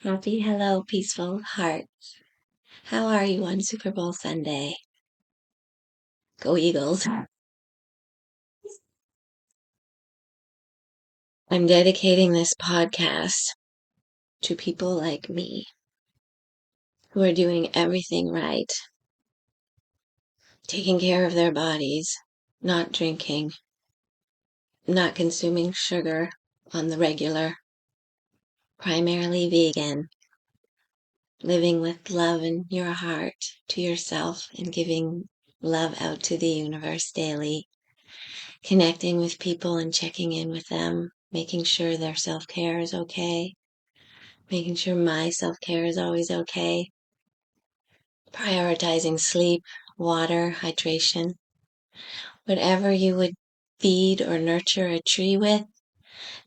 Happy, hello, peaceful heart. How are you on Super Bowl Sunday? Go Eagles. I'm dedicating this podcast to people like me who are doing everything right, taking care of their bodies, not drinking, not consuming sugar on the regular, primarily vegan, living with love in your heart to yourself and giving love out to the universe daily, connecting with people and checking in with them, making sure their self-care is okay, making sure my self-care is always okay, prioritizing sleep, water, hydration, whatever you would feed or nurture a tree with,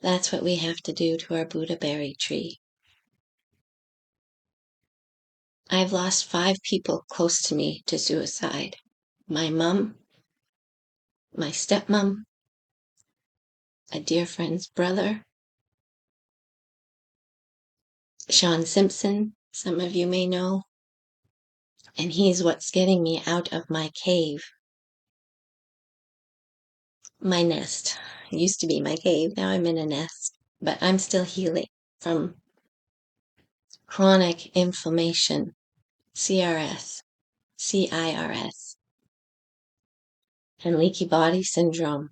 that's what we have to do to our Buddha berry tree. I've lost 5 people close to me to suicide. My mom, my stepmom, a dear friend's brother, Sean Simpson, some of you may know, and he's what's getting me out of my cave. My nest. It used to be my cave. Now I'm in a nest. But I'm still healing from chronic inflammation, CRS, CIRS, and leaky body syndrome.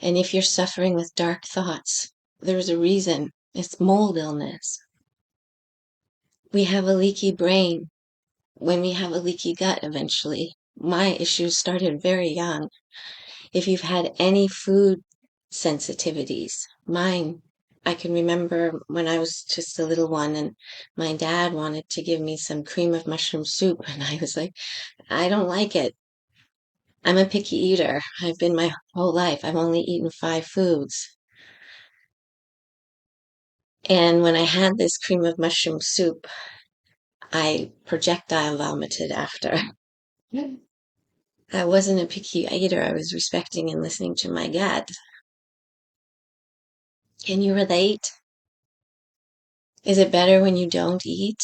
And if you're suffering with dark thoughts, there's a reason. It's mold illness. We have a leaky brain when we have a leaky gut eventually. My issues started very young. If you've had any food sensitivities, mine, I can remember when I was just a little one and my dad wanted to give me some cream of mushroom soup and I was like, I don't like it. I'm a picky eater. I've been my whole life. I've only eaten 5 foods. And when I had this cream of mushroom soup, I projectile vomited after. I wasn't a picky eater. I was respecting and listening to my gut. Can you relate? Is it better when you don't eat?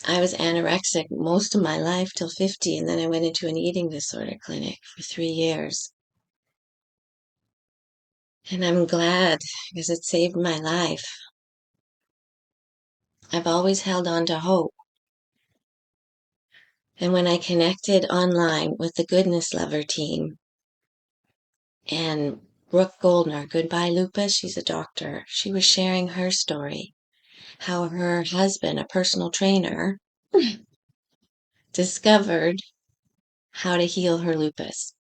I was anorexic most of my life till 50, and then I went into an eating disorder clinic for 3 years. And I'm glad because it saved my life. I've always held on to hope. And when I connected online with the Goodness Lover team and Brooke Goldner, Goodbye Lupus, she's a doctor, she was sharing her story, how her husband, a personal trainer, discovered how to heal her lupus.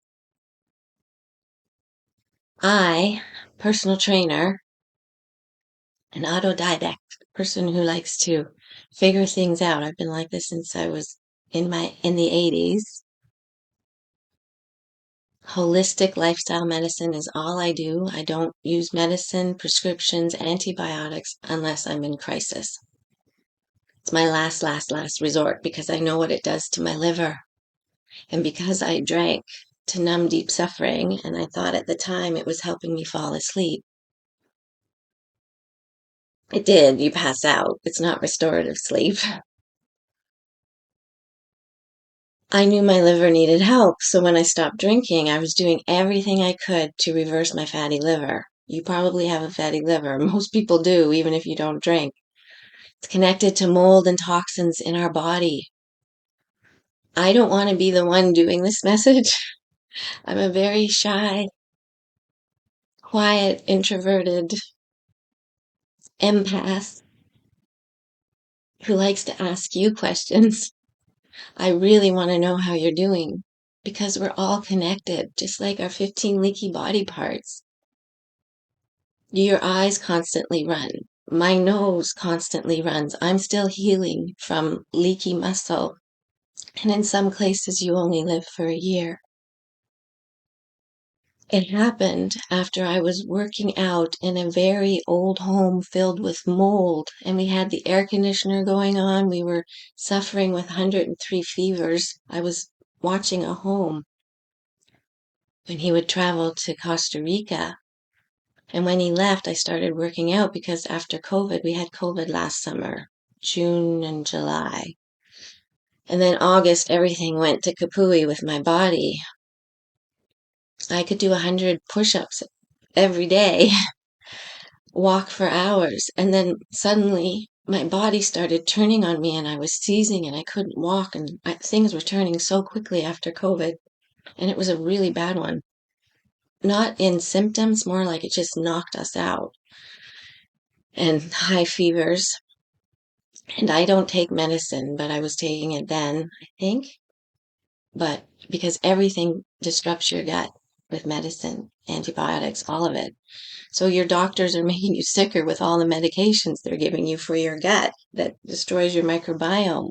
I, personal trainer, an autodidact person who likes to figure things out. I've been like this since I was in the 80s. Holistic lifestyle medicine is all I do. I don't use medicine, prescriptions, antibiotics unless I'm in crisis. It's my last resort because I know what it does to my liver. And because I drank to numb deep suffering, and I thought at the time it was helping me fall asleep. It did. You pass out. It's not restorative sleep. I knew my liver needed help, so when I stopped drinking, I was doing everything I could to reverse my fatty liver. You probably have a fatty liver. Most people do, even if you don't drink. It's connected to mold and toxins in our body. I don't want to be the one doing this message. I'm a very shy, quiet, introverted empath who likes to ask you questions. I really want to know how you're doing because we're all connected, just like our 15 leaky body parts. Your eyes constantly run. My nose constantly runs. I'm still healing from leaky muscle. And in some places, you only live for a year. It happened after I was working out in a very old home filled with mold, and we had the air conditioner going on. We were suffering with 103 fevers. I was watching a home when he would travel to Costa Rica, And when he left, I started working out because after COVID, we had COVID last summer, June and July. And then August, everything went to kapooey with my body. I could do 100 push-ups every day, walk for hours. And then suddenly my body started turning on me and I was seizing and I couldn't walk. And things were turning so quickly after COVID. And it was a really bad one. Not in symptoms, more like it just knocked us out. And high fevers. And I don't take medicine, but I was taking it then, I think. But because everything disrupts your gut with medicine, antibiotics, all of it. So your doctors are making you sicker with all the medications they're giving you for your gut that destroys your microbiome.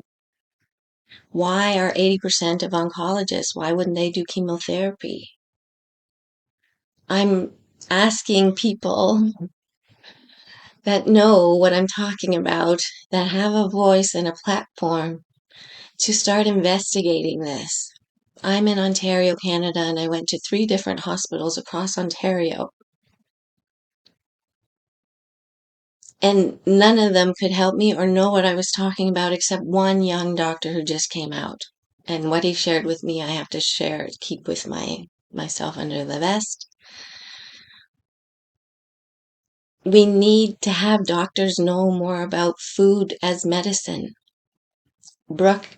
Why are 80% of oncologists, why wouldn't they do chemotherapy? I'm asking people that know what I'm talking about, that have a voice and a platform, to start investigating this. I'm in Ontario, Canada, and I went to 3 different hospitals across Ontario. And none of them could help me or know what I was talking about except one young doctor who just came out. And what he shared with me, I have to share, keep with myself under the vest. We need to have doctors know more about food as medicine. Dr.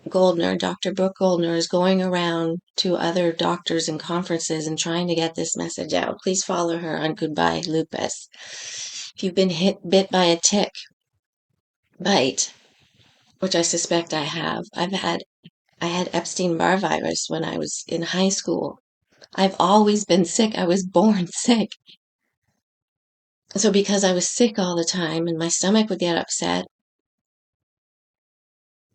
Brooke Goldner is going around to other doctors and conferences and trying to get this message out. Please follow her on Goodbye Lupus. If you've been bit by a tick bite, which I suspect I have, I had Epstein-Barr virus when I was in high school. I've always been sick. I was born sick. So because I was sick all the time and my stomach would get upset,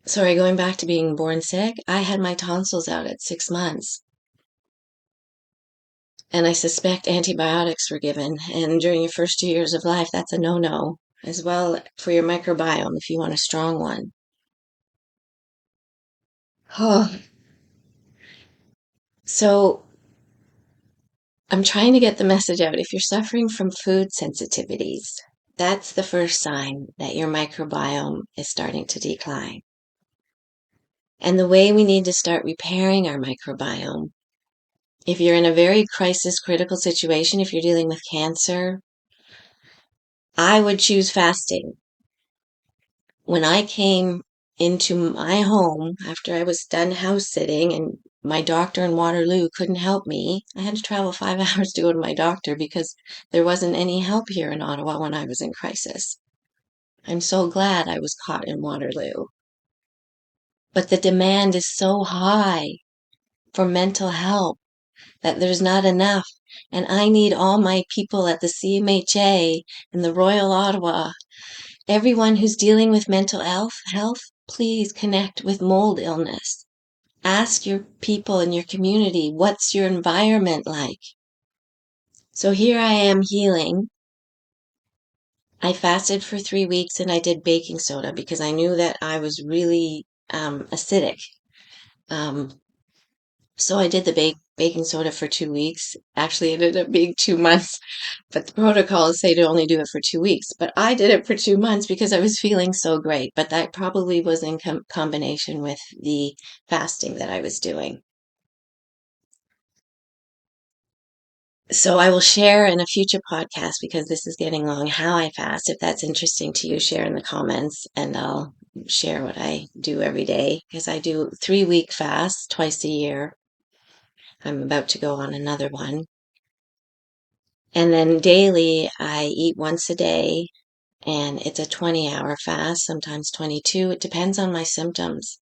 sorry, going back to being born sick, I had my tonsils out at 6 months. And I suspect antibiotics were given. And during your first 2 years of life, that's a no-no, as well for your microbiome if you want a strong one. Oh. So I'm trying to get the message out. If you're suffering from food sensitivities, that's the first sign that your microbiome is starting to decline. And the way we need to start repairing our microbiome, if you're in a very crisis critical situation, if you're dealing with cancer, I would choose fasting. When I came into my home after I was done house sitting and my doctor in Waterloo couldn't help me, I had to travel 5 hours to go to my doctor because there wasn't any help here in Ottawa when I was in crisis. I'm so glad I was caught in Waterloo. But the demand is so high for mental health that there's not enough. And I need all my people at the CMHA and the Royal Ottawa, everyone who's dealing with mental health, please connect with mold illness. Ask your people in your community, what's your environment like? So here I am healing. I fasted for 3 weeks and I did baking soda because I knew that I was really acidic. So I did the baking soda for 2 weeks. Actually, it ended up being 2 months, but the protocols say to only do it for 2 weeks. But I did it for 2 months because I was feeling so great. But that probably was in combination with the fasting that I was doing. So I will share in a future podcast, because this is getting long, how I fast. If that's interesting to you, share in the comments and I'll share what I do every day, because I do 3-week fasts twice a year. I'm about to go on another one. And then daily, I eat once a day, and it's a 20-hour fast, sometimes 22. It depends on my symptoms.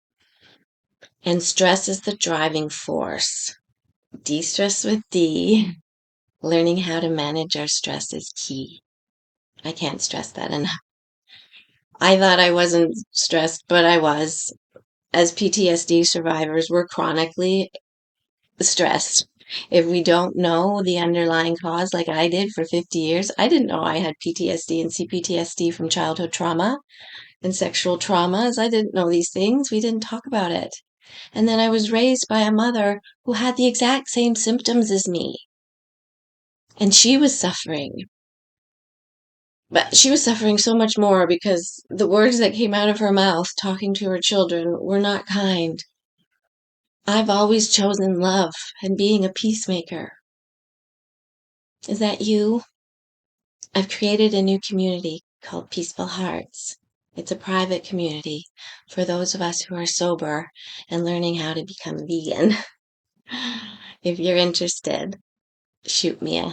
And stress is the driving force. De-stress with D. Learning how to manage our stress is key. I can't stress that enough. I thought I wasn't stressed, but I was. As PTSD survivors, we're chronically stressed. If we don't know the underlying cause, like I did for 50 years, I didn't know I had PTSD and CPTSD from childhood trauma and sexual traumas. I didn't know these things. We didn't talk about it. And then I was raised by a mother who had the exact same symptoms as me. And she was suffering. But she was suffering so much more because the words that came out of her mouth talking to her children were not kind. I've always chosen love and being a peacemaker. Is that you? I've created a new community called Peaceful Hearts. It's a private community for those of us who are sober and learning how to become vegan. If you're interested, shoot me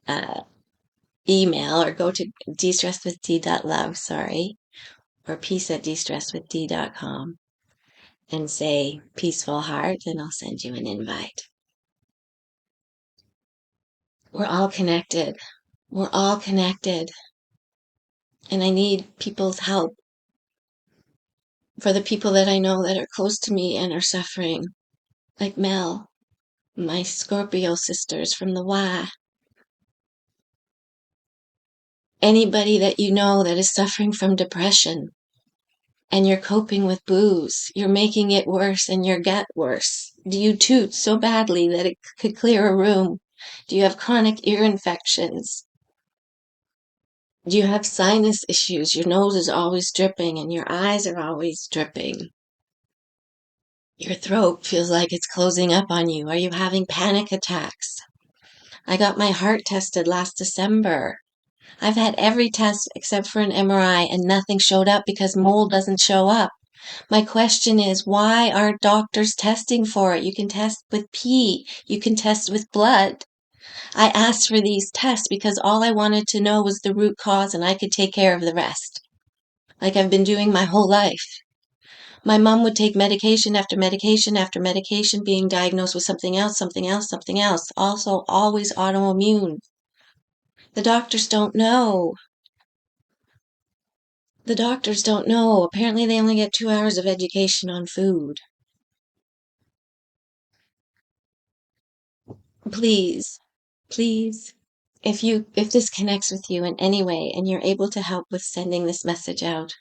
a email or go to destressedwithd.love, or peace@destressedwithd.com and say Peaceful Heart, and I'll send you an invite. We're all connected. We're all connected. And I need people's help. For the people that I know that are close to me and are suffering, like Mel, my Scorpio sisters from the Y. Anybody that you know that is suffering from depression and you're coping with booze, you're making it worse and your gut worse. Do you toot so badly that it could clear a room? Do you have chronic ear infections? Do you have sinus issues? Your nose is always dripping and your eyes are always dripping. Your throat feels like it's closing up on you. Are you having panic attacks? I got my heart tested last December. I've had every test except for an MRI and nothing showed up because mold doesn't show up. My question is, why aren't doctors testing for it? You can test with pee. You can test with blood. I asked for these tests because all I wanted to know was the root cause and I could take care of the rest, like I've been doing my whole life. My mom would take medication after medication after medication, being diagnosed with something else, something else, something else. Also, always autoimmune. The doctors don't know. The doctors don't know. Apparently, they only get 2 hours of education on food. Please, please, if this connects with you in any way and you're able to help with sending this message out,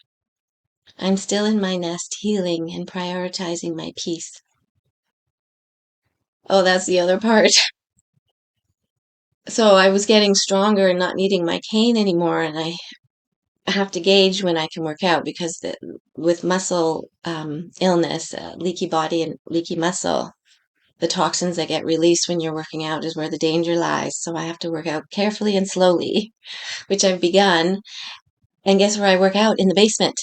I'm still in my nest healing and prioritizing my peace. Oh, that's the other part. So I was getting stronger and not needing my cane anymore, and I have to gauge when I can work out because with muscle illness, leaky body and leaky muscle, the toxins that get released when you're working out is where the danger lies. So I have to work out carefully and slowly, which I've begun. And guess where I work out? In the basement.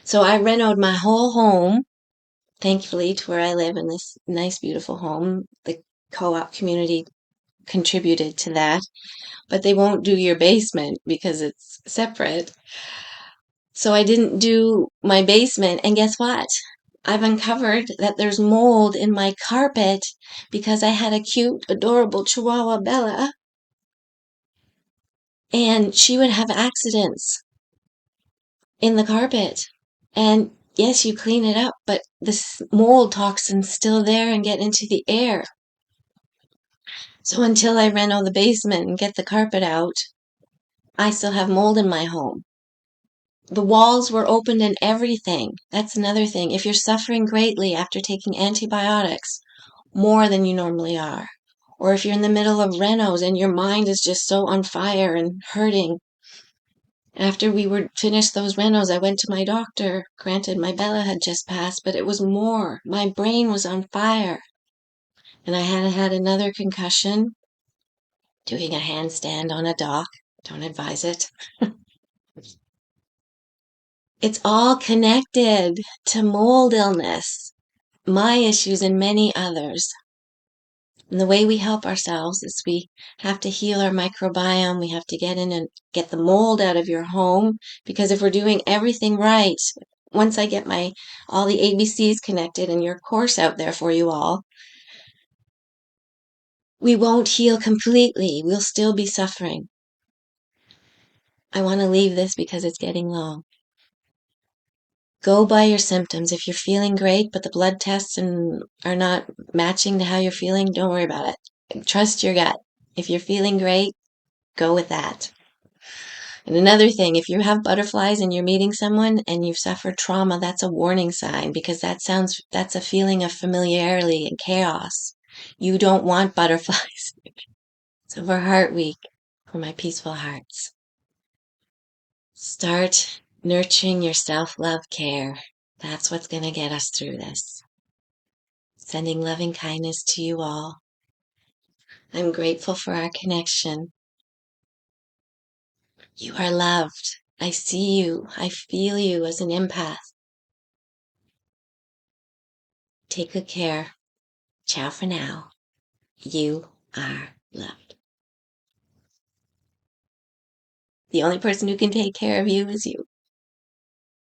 So I renoed my whole home, thankfully, to where I live in this nice, beautiful home. The co-op community contributed to that, but they won't do your basement because it's separate. So I didn't do my basement, and guess what? I've uncovered that there's mold in my carpet because I had a cute, adorable Chihuahua Bella, and she would have accidents in the carpet. And yes, you clean it up, but the mold toxin's still there and get into the air. So until I reno the basement and get the carpet out, I still have mold in my home. The walls were opened and everything. That's another thing. If you're suffering greatly after taking antibiotics, more than you normally are, or if you're in the middle of renos and your mind is just so on fire and hurting. After we were finished those renos, I went to my doctor. Granted, my Bella had just passed, but it was more. My brain was on fire. And I had had another concussion doing a handstand on a dock. Don't advise it. It's all connected to mold illness, my issues, and many others. And the way we help ourselves is we have to heal our microbiome. We have to get in and get the mold out of your home. Because if we're doing everything right, once I get all the ABCs connected and your course out there for you all, we won't heal completely. We'll still be suffering. I want to leave this because it's getting long. Go by your symptoms. If you're feeling great, but the blood tests are not matching to how you're feeling, don't worry about it. Trust your gut. If you're feeling great, go with that. And another thing, if you have butterflies and you're meeting someone and you've suffered trauma, that's a warning sign because that's a feeling of familiarity and chaos. You don't want butterflies. So for Heart Week, for my peaceful hearts, Start nurturing your self-love care. That's what's going to get us through this. Sending loving kindness to you all. I'm grateful for our connection. You are loved. I see you. I feel you as an empath. Take good care. Ciao for now. You are loved. The only person who can take care of you is you.